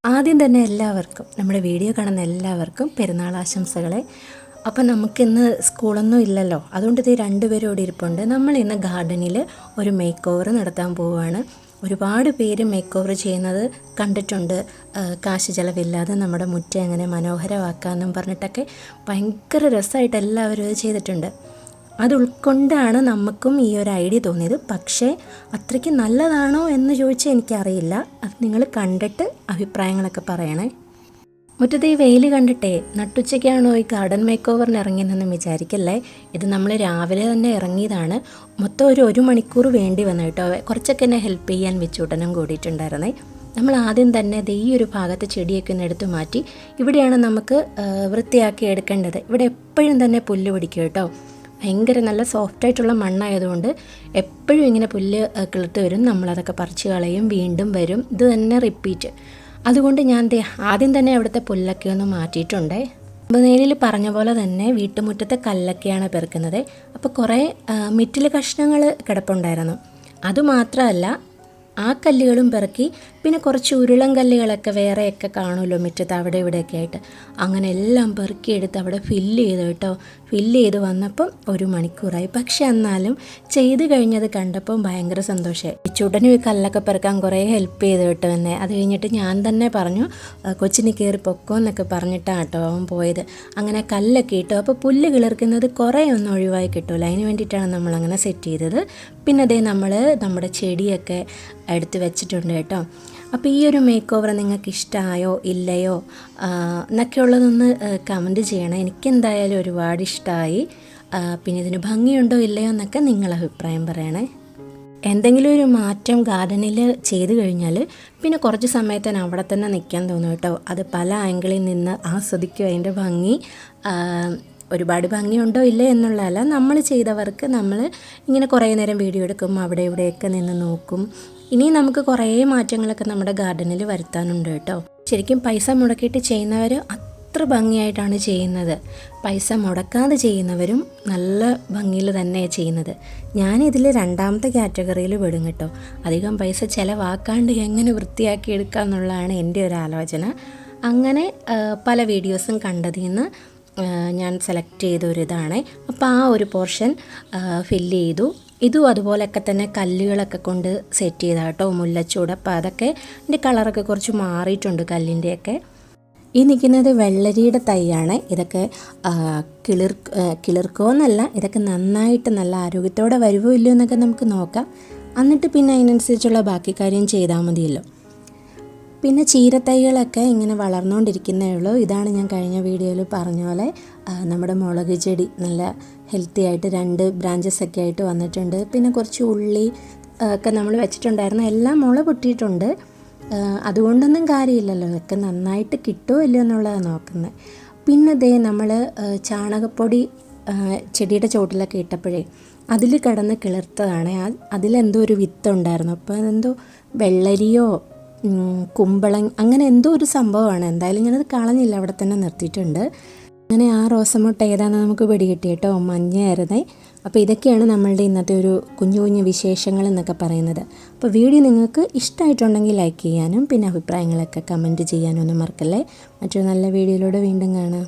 ആദ്യം തന്നെ എല്ലാവർക്കും നമ്മുടെ വീഡിയോ കാണുന്ന എല്ലാവർക്കും പെരുന്നാൾ ആശംസകളെ. അപ്പം നമുക്കിന്ന് സ്കൂളൊന്നും ഇല്ലല്ലോ, അതുകൊണ്ട് ഇത് രണ്ടുപേരും ഇവിടെ ഇരിപ്പുണ്ട്. നമ്മൾ ഇന്ന് ഗാർഡനിൽ ഒരു മേക്ക് ഓവർ നടത്താൻ പോവുകയാണ്. ഒരുപാട് പേര് മേക്ക് ഓവർ ചെയ്യുന്നത് കണ്ടിട്ടുണ്ട്. കാശ് ചിലവില്ലാതെ നമ്മുടെ മുറ്റം എങ്ങനെ മനോഹരമാക്കാമെന്നും പറഞ്ഞിട്ടൊക്കെ ഭയങ്കര രസമായിട്ട് എല്ലാവരും അത് ചെയ്തിട്ടുണ്ട്. അത് ഉൾക്കൊണ്ടാണ് നമുക്കും ഈ ഒരു ഐഡിയ തോന്നിയത്. പക്ഷേ അത്രയ്ക്ക് നല്ലതാണോ എന്ന് ചോദിച്ചാൽ എനിക്കറിയില്ല. അത് നിങ്ങൾ കണ്ടിട്ട് അഭിപ്രായങ്ങളൊക്കെ പറയണേ. മുറ്റത്ത് ഈ വെയിൽ കണ്ടിട്ടേ നട്ടുച്ചയ്ക്കാണോ ഈ ഗാർഡൻ മേക്ക് ഓവറിന് ഇറങ്ങിയതെന്ന് വിചാരിക്കല്ലേ. ഇത് നമ്മൾ രാവിലെ തന്നെ ഇറങ്ങിയതാണ്. മൊത്തം ഒരു മണിക്കൂർ വേണ്ടി വന്നു കേട്ടോ. കുറച്ചൊക്കെ എന്നെ ഹെൽപ്പ് ചെയ്യാൻ വെച്ചൂട്ടനും കൂടിയിട്ടുണ്ടായിരുന്നേ. നമ്മൾ ആദ്യം തന്നെ ഈ ഒരു ഭാഗത്ത് ചെടിയൊക്കെ ഒന്ന് എടുത്തു മാറ്റി. ഇവിടെയാണ് നമുക്ക് വൃത്തിയാക്കി എടുക്കേണ്ടത്. ഇവിടെ എപ്പോഴും തന്നെ പുല്ല് പിടിക്കും കേട്ടോ. ഭയങ്കര നല്ല സോഫ്റ്റായിട്ടുള്ള മണ്ണായതുകൊണ്ട് എപ്പോഴും ഇങ്ങനെ പുല്ല് കിളിർത്ത് വരും. നമ്മളതൊക്കെ പറിച്ച് കളയും, വീണ്ടും വരും. ഇത് തന്നെ റിപ്പീറ്റ്. അതുകൊണ്ട് ഞാൻ ആദ്യം തന്നെ അവിടുത്തെ പുല്ലൊക്കെ ഒന്ന് മാറ്റിയിട്ടുണ്ടേ. നേരിൽ പറഞ്ഞ പോലെ തന്നെ വീട്ടുമുറ്റത്തെ കല്ലൊക്കെയാണ് പെറുക്കുന്നത്. അപ്പോൾ കുറേ മിറ്റിൽ കഷ്ണങ്ങൾ കിടപ്പുണ്ടായിരുന്നു. അതുമാത്രമല്ല, ആ കല്ലുകളും പെറുക്കി. പിന്നെ കുറച്ച് ഉരുളൻ കല്ലുകളൊക്കെ വേറെയൊക്കെ കാണുമല്ലോ മുറ്റത്ത് അവിടെ ഇവിടെയൊക്കെ ആയിട്ട്. അങ്ങനെ എല്ലാം പെറുക്കിയെടുത്ത് അവിടെ ഫില്ല് ചെയ്തു കേട്ടോ. ഫില്ല് ചെയ്ത് വന്നപ്പം 1 മണിക്കൂറായി. പക്ഷെ എന്നാലും ചെയ്ത് കഴിഞ്ഞത് കണ്ടപ്പം ഭയങ്കര സന്തോഷമായി. ചുടനും ഈ കല്ലൊക്കെ പെറുക്കാൻ കുറേ ഹെൽപ്പ് ചെയ്ത് കേട്ടോ എന്നെ. അത് കഴിഞ്ഞിട്ട് ഞാൻ തന്നെ പറഞ്ഞു, കൊച്ചിന് കയറി പൊക്കോ എന്നൊക്കെ പറഞ്ഞിട്ടാണ് കേട്ടോ അവൻ പോയത്. അങ്ങനെ കല്ലൊക്കെ ഇട്ടു. അപ്പോൾ പുല്ല് കിളിർക്കുന്നത് കുറേ ഒന്നും ഒഴിവായി കിട്ടുമല്ലോ, അതിന് വേണ്ടിയിട്ടാണ് നമ്മളങ്ങനെ സെറ്റ് ചെയ്തത്. പിന്നെ അതേ നമ്മൾ നമ്മുടെ ചെടിയൊക്കെ എടുത്ത് വെച്ചിട്ടുണ്ട് കേട്ടോ. അപ്പോൾ ഈ ഒരു മേക്ക് ഓവർ നിങ്ങൾക്ക് ഇഷ്ടമായോ ഇല്ലയോ എന്നൊക്കെയുള്ളതൊന്ന് കമൻറ്റ് ചെയ്യണം. എനിക്കെന്തായാലും ഒരുപാട് ഇഷ്ടമായി. പിന്നെ ഇതിന് ഭംഗിയുണ്ടോ ഇല്ലയോ എന്നൊക്കെ നിങ്ങൾ അഭിപ്രായം പറയണേ. എന്തെങ്കിലും ഒരു മാറ്റം ഗാർഡനിൽ ചെയ്ത് കഴിഞ്ഞാൽ പിന്നെ കുറച്ച് സമയത്തിന് അവിടെ തന്നെ നിൽക്കാൻ തോന്നും കേട്ടോ. അത് പല ആംഗിളിൽ നിന്ന് ആസ്വദിക്കും അതിൻ്റെ ഭംഗി. ഒരുപാട് ഭംഗിയുണ്ടോ ഇല്ലേ എന്നുള്ളതല്ല, നമ്മൾ ചെയ്തവർക്ക് നമ്മൾ ഇങ്ങനെ കുറേ നേരം വീഡിയോ എടുക്കും, അവിടെ ഇവിടെയൊക്കെ നിന്ന് നോക്കും. ഇനി നമുക്ക് കുറേ മാറ്റങ്ങളൊക്കെ നമ്മുടെ ഗാർഡനിൽ വരുത്താനുണ്ട് കേട്ടോ. ശരിക്കും പൈസ മുടക്കിയിട്ട് ചെയ്യുന്നവർ അത്ര ഭംഗിയായിട്ടാണ് ചെയ്യുന്നത്. പൈസ മുടക്കാതെ ചെയ്യുന്നവരും നല്ല ഭംഗിയിൽ തന്നെയാണ് ചെയ്യുന്നത്. ഞാനിതിൽ രണ്ടാമത്തെ കാറ്റഗറിയിൽ പെടും കേട്ടോ. അധികം പൈസ ചിലവാക്കാണ്ട് എങ്ങനെ വൃത്തിയാക്കി എടുക്കുക എന്നുള്ളതാണ് എൻ്റെ ഒരു ആലോചന. അങ്ങനെ പല വീഡിയോസും കണ്ടതിൽ നിന്ന് ഞാൻ സെലക്ട് ചെയ്തൊരിതാണ്. അപ്പോൾ ആ ഒരു പോർഷൻ ഫില്ല് ചെയ്തു. ഇതും അതുപോലെയൊക്കെ തന്നെ കല്ലുകളൊക്കെ കൊണ്ട് സെറ്റ് ചെയ്താൽ കേട്ടോ, മുല്ലച്ചൂട്. അപ്പോൾ അതൊക്കെ എൻ്റെ കളറൊക്കെ കുറച്ച് മാറിയിട്ടുണ്ട് കല്ലിൻ്റെയൊക്കെ. ഈ നിൽക്കുന്നത് വെള്ളരിയുടെ തൈയാണ്. ഇതൊക്കെ കിളിർക്കോന്നല്ല, ഇതൊക്കെ നന്നായിട്ട് നല്ല ആരോഗ്യത്തോടെ വരുമോ ഇല്ലയോ എന്നൊക്കെ നമുക്ക് നോക്കാം. എന്നിട്ട് പിന്നെ അതിനനുസരിച്ചുള്ള ബാക്കി കാര്യം ചെയ്താൽ മതിയല്ലോ. പിന്നെ ചീരത്തൈകളൊക്കെ ഇങ്ങനെ വളർന്നുകൊണ്ടിരിക്കുന്നേ ഉള്ളൂ. ഇതാണ് ഞാൻ കഴിഞ്ഞ വീഡിയോയിൽ പറഞ്ഞ പോലെ നമ്മുടെ മുളക് ചെടി നല്ല ഹെൽത്തി ആയിട്ട് 2 ബ്രാഞ്ചസ് ഒക്കെ ആയിട്ട് വന്നിട്ടുണ്ട്. പിന്നെ കുറച്ച് ഉള്ളി ഒക്കെ നമ്മൾ വെച്ചിട്ടുണ്ടായിരുന്നു. എല്ലാം മുള പൊട്ടിയിട്ടുണ്ട്. അതുകൊണ്ടൊന്നും കാര്യമില്ലല്ലോ, ഇതൊക്കെ നന്നായിട്ട് കിട്ടുമോ ഇല്ലയോ എന്നുള്ളതാണ് നോക്കുന്നത്. പിന്നെ നമ്മൾ ചാണകപ്പൊടി ചെടിയുടെ ചോട്ടിലൊക്കെ ഇട്ടപ്പോഴേ അതിൽ കിടന്ന് കിളിർത്തതാണ്. അതിലെന്തോ ഒരു വിത്തുണ്ടായിരുന്നു. അപ്പോൾ അതെന്തോ വെള്ളരിയോ കുമ്പളങ്ങ അങ്ങനെ എന്തോ ഒരു സംഭവമാണ്. എന്തായാലും ഞാനത് കളഞ്ഞില്ല, അവിടെ തന്നെ നിർത്തിയിട്ടുണ്ട്. അങ്ങനെ ആ റോസമുട്ട ഏതാണെന്ന് നമുക്ക് പിടികിട്ടി കേട്ടോ, മഞ്ഞയായിരുന്നേ. അപ്പോൾ ഇതൊക്കെയാണ് നമ്മളുടെ ഇന്നത്തെ ഒരു കുഞ്ഞു കുഞ്ഞു വിശേഷങ്ങൾ എന്നൊക്കെ പറയുന്നത്. അപ്പോൾ വീഡിയോ നിങ്ങൾക്ക് ഇഷ്ടമായിട്ടുണ്ടെങ്കിൽ ലൈക്ക് ചെയ്യാനും പിന്നെ അഭിപ്രായങ്ങളൊക്കെ കമൻറ്റ് ചെയ്യാനും ഒന്നും മറക്കല്ലേ. മറ്റൊരു നല്ല വീഡിയോയിലൂടെ വീണ്ടും കാണാം.